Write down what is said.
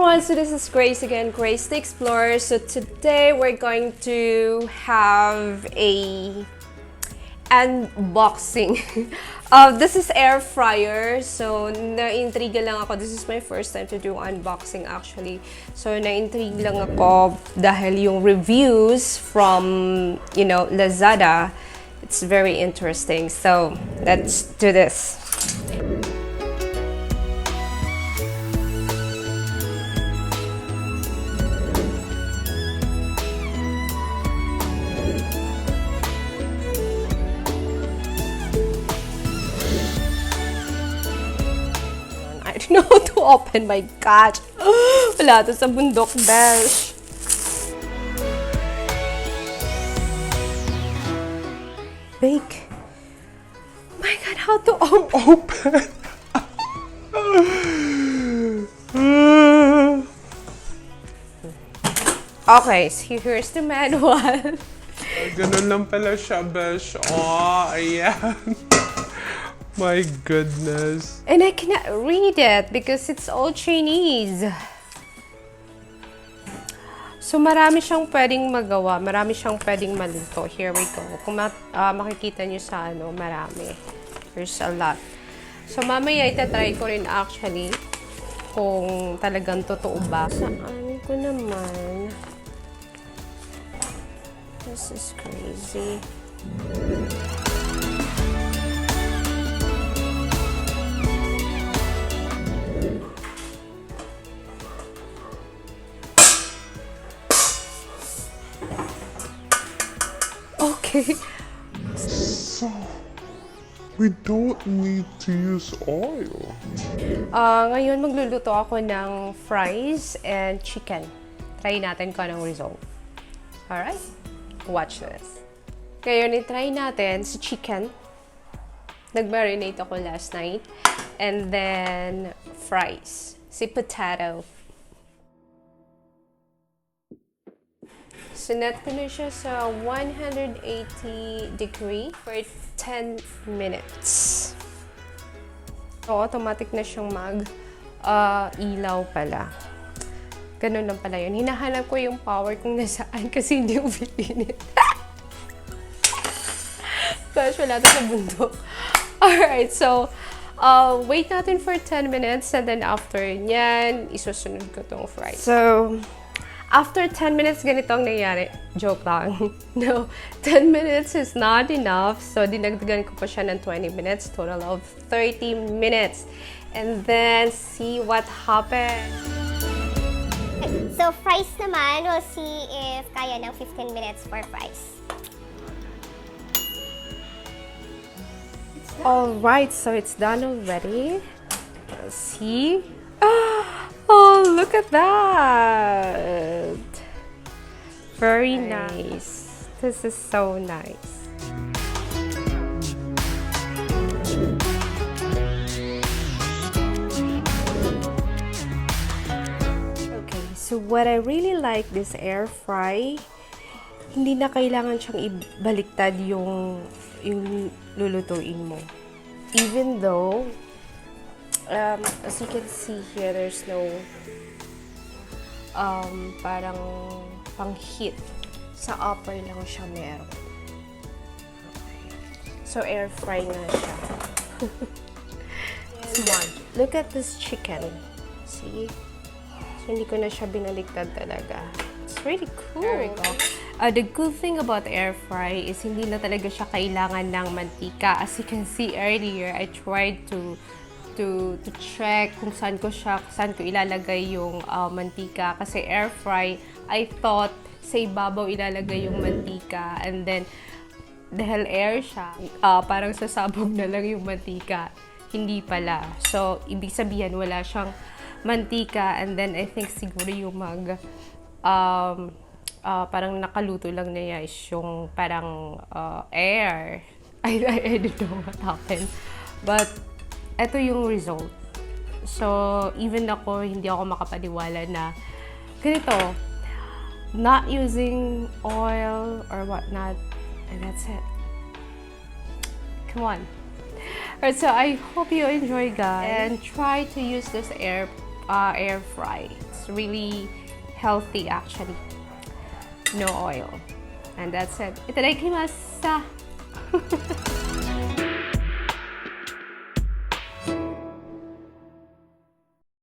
everyone, so this is Grace again, Grace the Explorer. So today we're going to have a unboxing. This is air fryer. So na-intriga lang ako. This is my first time to do unboxing actually. So na-intriga lang ako dahil yung reviews from, Lazada, it's very interesting. So let's do this. I don't know how to open. My God. Wala to sa bundok, besh. Bake. My God, how to open? Okay, so here's the manual. Ganun lang pala siya, besh. Oh, ayan. My goodness. And I cannot read it because it's all Chinese. So marami siyang pwedeng magawa, marami siyang pwedeng maluto. Here we go. Kung makikita niyo sa marami. There's a lot. So mamaya itatry ko rin actually kung talagang totoo ba. Saan ko naman? This is crazy. Okay. So, we don't need to use oil. Ngayon magluluto ako ng fries and chicken. Try natin kung anong result. Alright? Watch this. Ngayon, i-try natin si chicken. Nag-marinate ako last night. And then, fries. Si potato. Sinet ko na siya sa 180 degree for 10 minutes. So, automatic na siyang ilaw pala. Ganun lang pala yun. Hinahanap ko yung power kung nasaan kasi hindi ko pinit. Gosh, wala na sa bundok. Alright, so, wait natin for 10 minutes and then after nyan, isusunod ko tong fries. So, after 10 minutes, ganito ang nangyari. Joke lang. No, 10 minutes is not enough. So, dinagdagan ko pa siya ng 20 minutes. Total of 30 minutes. And then, see what happened. So, fries naman, we'll see if kaya ng 15 minutes for fries. Alright, so it's done already. Let's see. Oh, look at that! Very nice. This is so nice. Okay, so what I really like this air fry, hindi na kailangan siyang ibaliktad yung lulutuin mo. Even though as you can see here, there's no parang pang-heat. Sa upper lang siya meron. Okay. So, air fry nga siya. One. Look at this chicken. See? So, hindi ko na siya binaliktad talaga. It's really cool. There we go. The good thing about air fry is hindi na talaga siya kailangan ng mantika. As you can see earlier, I tried to check kung saan ko ilalagay yung mantika. Kasi air fry, I thought sa ibabaw ilalagay yung mantika. And then, dahil air siya, parang sasabog na lang yung mantika. Hindi pala. So, ibig sabihin, wala siyang mantika. And then, I think siguro yung parang nakaluto lang niya is yung parang air. I don't know what happened. But, ito yung result. So, even ako, hindi ako makapaniwala na ganito, not using oil or whatnot, and that's it. Come on. Alright, so I hope you enjoy, guys, and try to use this air air fry. It's really healthy actually. No oil. And that's it. Itadakimasu!